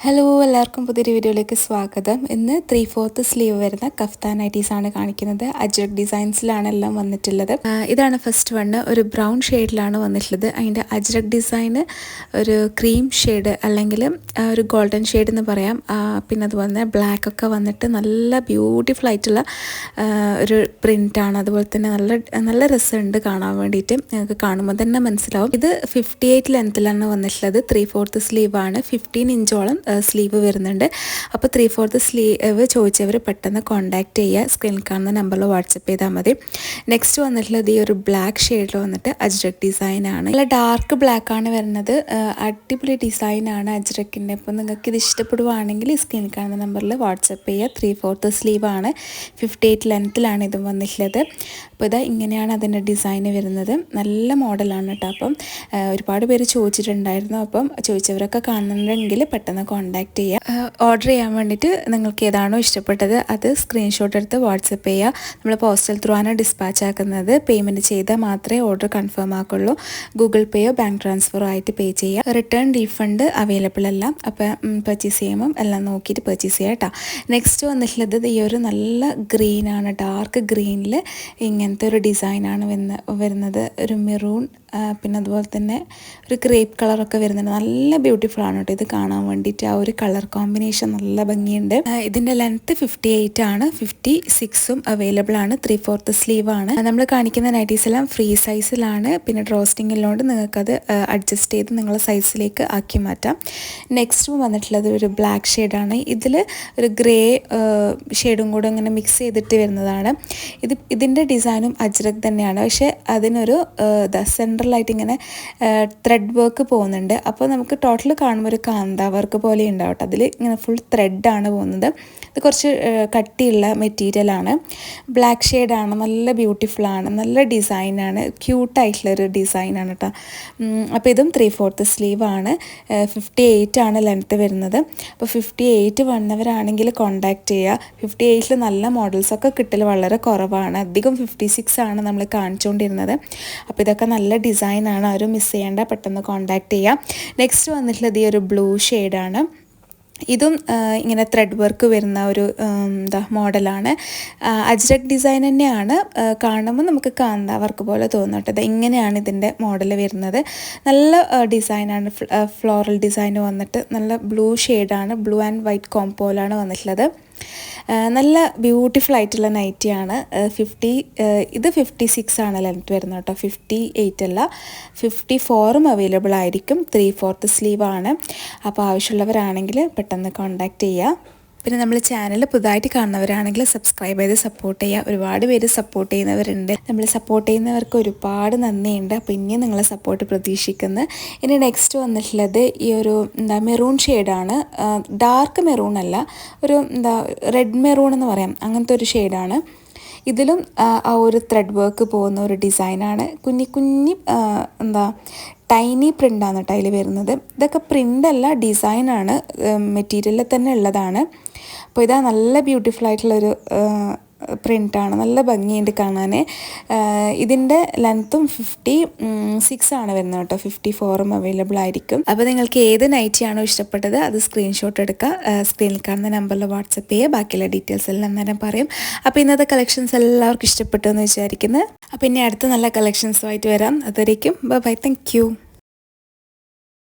Hello എല്ലാവർക്കും പുതിയൊരു വീഡിയോയിലേക്ക് സ്വാഗതം. ഇന്ന് 3/4 സ്ലീവ് വരുന്ന കഫ്താൻ നൈറ്റീസാണ് കാണിക്കുന്നത്. അജ്രക് ഡിസൈൻസിലാണ് എല്ലാം വന്നിട്ടുള്ളത്. ഇതാണ് ഫസ്റ്റ് വണ്ണ്. ഒരു ബ്രൗൺ ഷെയ്ഡിലാണ് വന്നിട്ടുള്ളത്. അതിൻ്റെ അജ്രക് ഡിസൈന് ഒരു ക്രീം ഷെയ്ഡ് അല്ലെങ്കിൽ ഒരു ഗോൾഡൻ ഷെയ്ഡ് എന്ന് പറയാം. പിന്നെ അതുപോലെ തന്നെ ബ്ലാക്ക് ഒക്കെ വന്നിട്ട് നല്ല ബ്യൂട്ടിഫുൾ ആയിട്ടുള്ള ഒരു പ്രിൻ്റാണ്. അതുപോലെ തന്നെ നല്ല രസമുണ്ട് കാണാൻ വേണ്ടിയിട്ട്. നിങ്ങൾക്ക് കാണുമ്പോൾ തന്നെ മനസ്സിലാവും. ഇത് 58 ലെങ്ത്തിലാണ് വന്നിട്ടുള്ളത്. 3/4 സ്ലീവാണ്. 15 ഇഞ്ചോളം സ്ലീവ് വരുന്നുണ്ട്. അപ്പോൾ 3/4 സ്ലീവ് ചോദിച്ചവർ പെട്ടെന്ന് കോൺടാക്ട് ചെയ്യുക. സ്ക്രീനിൽ കാണുന്ന നമ്പറിൽ വാട്സപ്പ് ചെയ്താൽ മതി. നെക്സ്റ്റ് വന്നിട്ടുള്ളത് ഈ ഒരു ബ്ലാക്ക് ഷെയ്ഡിൽ വന്നിട്ട് അജ്രക് ഡിസൈനാണ്. നല്ല ഡാർക്ക് ബ്ലാക്ക് ആണ് വരുന്നത്. അടിപൊളി ഡിസൈനാണ് അജ്രക്കിൻ്റെ. അപ്പോൾ നിങ്ങൾക്ക് ഇത് ഇഷ്ടപ്പെടുവാണെങ്കിൽ സ്ക്രീനിൽ കാണുന്ന നമ്പറിൽ വാട്സപ്പ് ചെയ്യുക. 3/4 സ്ലീവാണ്. 58 ലെങ്ത്തിലാണ് ഇതും വന്നിട്ടുള്ളത്. അപ്പോൾ ഇതാ ഇങ്ങനെയാണ് അതിൻ്റെ ഡിസൈന് വരുന്നത്. നല്ല മോഡലാണ് കേട്ടോ. അപ്പം ഒരുപാട് പേര് ചോദിച്ചിട്ടുണ്ടായിരുന്നു. അപ്പം ചോദിച്ചവരൊക്കെ കാണുന്നുണ്ടെങ്കിൽ പെട്ടെന്ന് കോൺടാക്ട് ചെയ്യുക. ഓർഡർ ചെയ്യാൻ വേണ്ടിയിട്ട് നിങ്ങൾക്ക് ഏതാണോ ഇഷ്ടപ്പെട്ടത് അത് സ്ക്രീൻഷോട്ട് എടുത്ത് വാട്സപ്പ് ചെയ്യുക. നമ്മൾ പോസ്റ്റൽ ത്രൂ ആണ് ഡിസ്പാച്ച് ആക്കുന്നത്. പേയ്മെൻറ്റ് ചെയ്താൽ മാത്രമേ ഓർഡർ കൺഫേം ആക്കുള്ളൂ. ഗൂഗിൾ പേയോ ബാങ്ക് ട്രാൻസ്ഫറോ ആയിട്ട് പേ ചെയ്യുക. റിട്ടേൺ റീഫണ്ട് അവൈലബിൾ അല്ല. അപ്പം പർച്ചേസ് ചെയ്യുമ്പം എല്ലാം നോക്കിയിട്ട് പർച്ചേസ് ചെയ്യുക കേട്ടോ. നെക്സ്റ്റ് വന്നിട്ടുള്ളത് ഈ ഒരു നല്ല ഗ്രീനാണ്. ഡാർക്ക് ഗ്രീനിൽ ഇങ്ങനത്തെ ഒരു ഡിസൈനാണ് വരുന്നത്. ഒരു മെറൂൺ പിന്നെ അതുപോലെ തന്നെ ഒരു ഗ്രേപ്പ് കളറൊക്കെ വരുന്നുണ്ട്. നല്ല ബ്യൂട്ടിഫുൾ ആണ് കേട്ടോ ഇത് കാണാൻ വേണ്ടിയിട്ട്. ആ ഒരു കളർ കോമ്പിനേഷൻ നല്ല ഭംഗിയുണ്ട്. ഇതിൻ്റെ ലെങ്ത്ത് 58 ആണ്. 56ഉം അവൈലബിൾ ആണ്. 3/4 സ്ലീവാണ്. നമ്മൾ കാണിക്കുന്ന നൈറ്റീസ് എല്ലാം ഫ്രീ സൈസിലാണ്. പിന്നെ ഡ്രോസ്റ്റിംഗ് ഉള്ളതുകൊണ്ട് നിങ്ങൾക്കത് അഡ്ജസ്റ്റ് ചെയ്ത് നിങ്ങളുടെ സൈസിലേക്ക് ആക്കി മാറ്റാം. നെക്സ്റ്റ് വന്നിട്ടുള്ളത് ഒരു ബ്ലാക്ക് ഷെയ്ഡാണ്. ഇതിൽ ഒരു ഗ്രേ ഷെയ്ഡും കൂടെ ഇങ്ങനെ മിക്സ് ചെയ്തിട്ട് വരുന്നതാണ്. ഇതിൻ്റെ ഡിസൈനും അജ്രക് തന്നെയാണ്. പക്ഷേ അതിനൊരു സെൻട്രലായിട്ട് ഇങ്ങനെ ത്രെഡ് വർക്ക് പോകുന്നുണ്ട്. അപ്പോൾ നമുക്ക് ടോട്ടൽ കാണുമ്പോൾ ഒരു കാന്ത വർക്ക് പോലെ ഉണ്ടാവട്ടെ. അതിൽ ഇങ്ങനെ ഫുൾ ത്രെഡാണ് പോകുന്നത്. ഇത് കുറച്ച് കട്ടിയുള്ള മെറ്റീരിയലാണ്. ബ്ലാക്ക് ഷെയ്ഡാണ്. നല്ല ബ്യൂട്ടിഫുള്ളാണ്. നല്ല ഡിസൈനാണ്. ക്യൂട്ടായിട്ടുള്ളൊരു ഡിസൈനാണ് കേട്ടോ. അപ്പോൾ ഇതും 3/4 സ്ലീവാണ്. 58 ആണ് ലെങ്ത്ത് വരുന്നത്. അപ്പോൾ 58 വന്നവരാണെങ്കിൽ കോൺടാക്റ്റ് ചെയ്യുക. 58 നല്ല മോഡൽസൊക്കെ കിട്ടൽ വളരെ കുറവാണ്. അധികം 56 ആണ് നമ്മൾ കാണിച്ചുകൊണ്ടിരുന്നത്. അപ്പോൾ ഇതൊക്കെ നല്ല ഡിസൈനാണ്. ആരും മിസ് ചെയ്യേണ്ട, പെട്ടെന്ന് കോൺടാക്റ്റ് ചെയ്യാം. നെക്സ്റ്റ് വന്നിട്ടുള്ളത് ഈ ഒരു ബ്ലൂ ഷെയ്ഡാണ്. ഇതും ഇങ്ങനെ ത്രെഡ് വർക്ക് വരുന്ന ഒരു മോഡലാണ്. അജ്രക് ഡിസൈൻ തന്നെയാണ്. കാണുമ്പോൾ നമുക്ക് കാന്ത വർക്ക് പോലെ തോന്നട്ടത്. ഇങ്ങനെയാണ് ഇതിൻ്റെ മോഡൽ വരുന്നത്. നല്ല ഡിസൈനാണ്. ഫ്ലോറൽ ഡിസൈൻ വന്നിട്ട് നല്ല ബ്ലൂ ഷെയ്ഡാണ്. ബ്ലൂ ആൻഡ് വൈറ്റ് കോംപോലാണ് വന്നിട്ടുള്ളത്. നല്ല ബ്യൂട്ടിഫുൾ ആയിട്ടുള്ള നൈറ്റിയാണ്. ഇത് 56 ആണ് ലെങ്ത് വരുന്നത് കേട്ടോ. 58 അല്ല, 54ഉം അവൈലബിൾ ആയിരിക്കും. 3/4 സ്ലീവാണ്. അപ്പോൾ ആവശ്യമുള്ളവരാണെങ്കിൽ പെട്ടെന്ന് കോൺടാക്റ്റ് ചെയ്യുക. പിന്നെ നമ്മൾ ചാനൽ പുതുതായിട്ട് കാണുന്നവരാണെങ്കിൽ സബ്സ്ക്രൈബ് ചെയ്ത് സപ്പോർട്ട് ചെയ്യുക. ഒരുപാട് പേര് സപ്പോർട്ട് ചെയ്യുന്നവരുണ്ട്. നമ്മൾ സപ്പോർട്ട് ചെയ്യുന്നവർക്ക് ഒരുപാട് നന്ദിയുണ്ട്. അപ്പോൾ ഇനിയും നിങ്ങളെ സപ്പോർട്ട് പ്രതീക്ഷിക്കുന്നു. ഇനി നെക്സ്റ്റ് വന്നിട്ടുള്ളത് ഈ ഒരു മെറൂൺ ഷെയ്ഡാണ്. ഡാർക്ക് മെറൂൺ അല്ല, ഒരു റെഡ് മെറൂൺ എന്ന് പറയാം, അങ്ങനത്തെ ഒരു ഷെയ്ഡാണ്. ഇതിലും ആ ഒരു ത്രെഡ് വർക്ക് പോകുന്ന ഒരു ഡിസൈനാണ്. കുഞ്ഞി ടൈനി പ്രിൻ്റാണ് കേട്ടോ അതിൽ വരുന്നത്. ഇതൊക്കെ പ്രിൻ്റല്ല, ഡിസൈനാണ്. മെറ്റീരിയലിൽ തന്നെ ഉള്ളതാണ്. അപ്പോൾ ഇതാ നല്ല ബ്യൂട്ടിഫുൾ ആയിട്ടുള്ളൊരു പ്രിൻ്റാണ്. നല്ല ഭംഗിയുണ്ട് കാണാൻ. ഇതിൻ്റെ ലെങ്ത്തും 56 ആണ് വരുന്നത് കേട്ടോ. 54ഉം അവൈലബിൾ ആയിരിക്കും. അപ്പോൾ നിങ്ങൾക്ക് ഏത് നൈറ്റിയാണോ ഇഷ്ടപ്പെട്ടത് അത് സ്ക്രീൻഷോട്ട് എടുക്കുക. സ്ക്രീനിൽ കാണുന്ന നമ്പറിൽ വാട്സപ്പ് ചെയ്യുക. ബാക്കിയുള്ള ഡീറ്റെയിൽസ് എല്ലാം നേരം പറയും. അപ്പോൾ ഇന്നത്തെ കളക്ഷൻസ് എല്ലാവർക്കും ഇഷ്ടപ്പെട്ടു എന്ന് വിചാരിക്കുന്നു. അപ്പോൾ ഇനി അടുത്ത നല്ല കളക്ഷൻസുമായിട്ട് വരാം. അതുവരേക്കും ബൈ. Thank you.